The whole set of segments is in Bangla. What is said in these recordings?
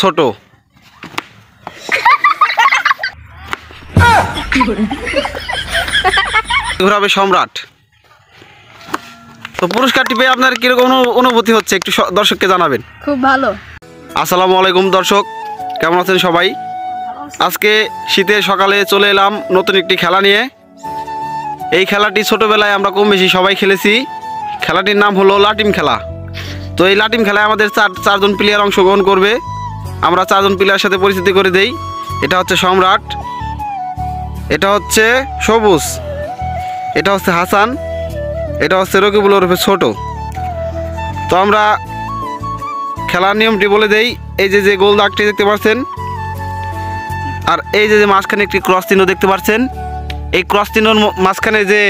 ছোট ঘুরাবে সম্রাট। তো পুরস্কারটি পেয়ে আপনার কিরকম অনুভূতি হচ্ছে একটু দর্শককে জানাবেন। খুব ভালো। আসসালামু আলাইকুম দর্শক, কেমন আছেন সবাই? আজকে শীতের সকালে চলে এলাম নতুন একটি খেলা নিয়ে। এই খেলাটি ছোটোবেলায় আমরা কম বেশি সবাই খেলেছি। খেলাটির নাম হলো লাটিম খেলা। তো এই লাটিম খেলায় আমাদের চারজন প্লেয়ার অংশগ্রহণ করবে। আমরা চারজন প্লেয়ারের সাথে পরিচিতি করে দেই। এটা হচ্ছে সম্রাট, এটা হচ্ছে সবুজ, এটা হচ্ছে হাসান, এটা হচ্ছে রকিবুল ওরফে ছোট। তো আমরা খেলার নিয়মটি বলে দেই। এই যে গোল দাগটি দেখতে পাচ্ছেন, আর এই যে মাঝখানে একটি ক্রস চিহ্ন দেখতে পাচ্ছেন, এই ক্রস চিহ্নর মাঝখানে যে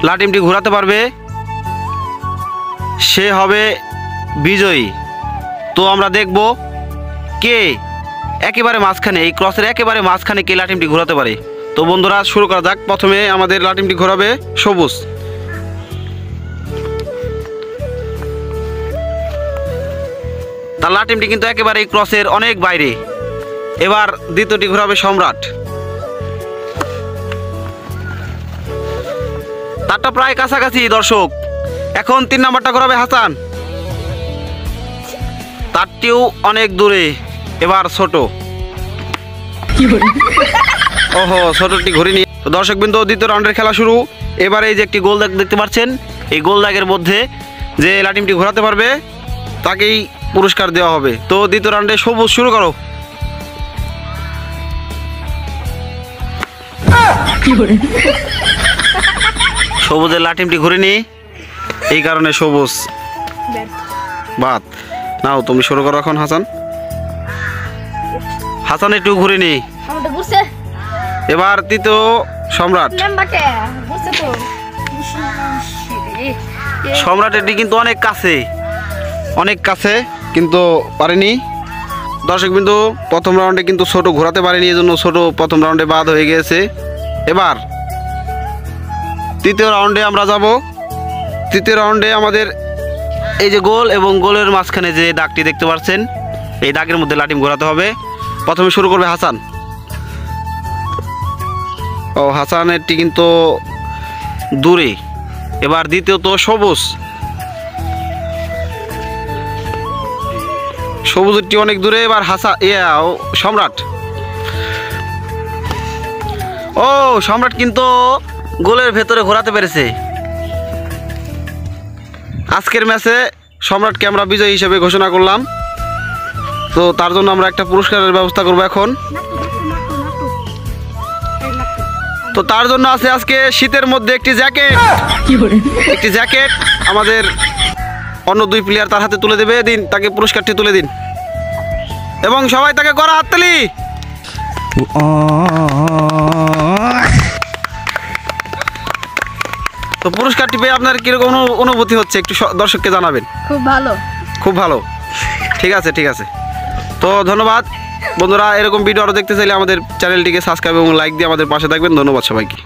লাটিমটি ঘোরাতে পারবে সে হবে বিজয়ী। তো আমরা দেখব কে একেবারে মাঝখানে, এই ক্রসের একেবারে মাঝখানে কে লাটিমটি ঘোরাতে পারে। তো বন্ধুরা শুরু করা যাক। প্রথমে আমাদের লাটিমটি ঘোরাবে সবুজ। তার লাটিমটি কিন্তু একেবারে এই ক্রসের অনেক বাইরে। এবার দ্বিতীয়টি ঘোরাবে সম্রাট, তারটা প্রায় কাছাকাছি দর্শক। এখন 3 নাম্বারটা ঘোরাবে হাসান, তারটিও অনেক দূরে। এবার ছোট, ওহো ছোটটি ঘুরিনি। তো দর্শক বিন্দু, দ্বিতীয় রাউন্ডের খেলা শুরু। এবার এই যে একটি গোল দাগ দেখতে পাচ্ছেন, এই গোল দাগের মধ্যে যে লাটিমটি ঘোরাতে পারবে তাকেই পুরস্কার দেওয়া হবে। তো দ্বিতীয় রাউন্ডে সবুজ শুরু করো। সবুজের লাটিমটি ঘুরিনি, এই কারণে সবুজ বাদ। নাও তুমি শুরু করো এখন। হাসান একটু ঘুরিনি। এবার তৃতীয় সম্রাট। সম্রাট এটি কিন্তু অনেক কাছে কিন্তু পারেনি। দর্শক বিন্দু, প্রথম রাউন্ডে কিন্তু ছোট ঘোরাতে পারেনি, এই জন্য ছোট প্রথম রাউন্ডে বাদ হয়ে গিয়েছে। এবার তৃতীয় রাউন্ডে আমরা যাব। তৃতীয় রাউন্ডে আমাদের এই যে গোল এবং গোলের মাঝখানে যে দাগটি দেখতে পাচ্ছেন, এই দাগের মধ্যে লাটিম ঘোরাতে হবে। প্রথমে শুরু করবে হাসান। ও হাসানেরটি কিন্তু দূরে। এবার দ্বিতীয়ত সবুজেরটি অনেক দূরে। এবার সম্রাট। ও সম্রাট কিন্তু গোলের ভেতরে ঘোরাতে পেরেছে। আজকের ম্যাচে সম্রাটকে আমরা বিজয়ী হিসেবে ঘোষণা করলাম। তো তার জন্য আমরা একটা পুরস্কারের ব্যবস্থা করব এখন। তো তার জন্য আছে আজকে শীতের মধ্যে একটি জ্যাকেট আমাদের অন্য 2 প্লেয়ার তার হাতে তুলে দেবে। দিন তাকে পুরস্কারটি তুলে দিন এবং সবাই তাকে করা হাততালি। তো পুরস্কারটি পেয়ে আপনার কিরকম অনুভূতি হচ্ছে একটু দর্শককে জানাবেন। খুব ভালো। ঠিক আছে। তো ধন্যবাদ বন্ধুরা। এরকম ভিডিও আরও দেখতে চাইলে আমাদের চ্যানেলটিকে সাবস্ক্রাইব এবং লাইক দিয়ে আমাদের পাশে থাকবেন। ধন্যবাদ সবাইকে।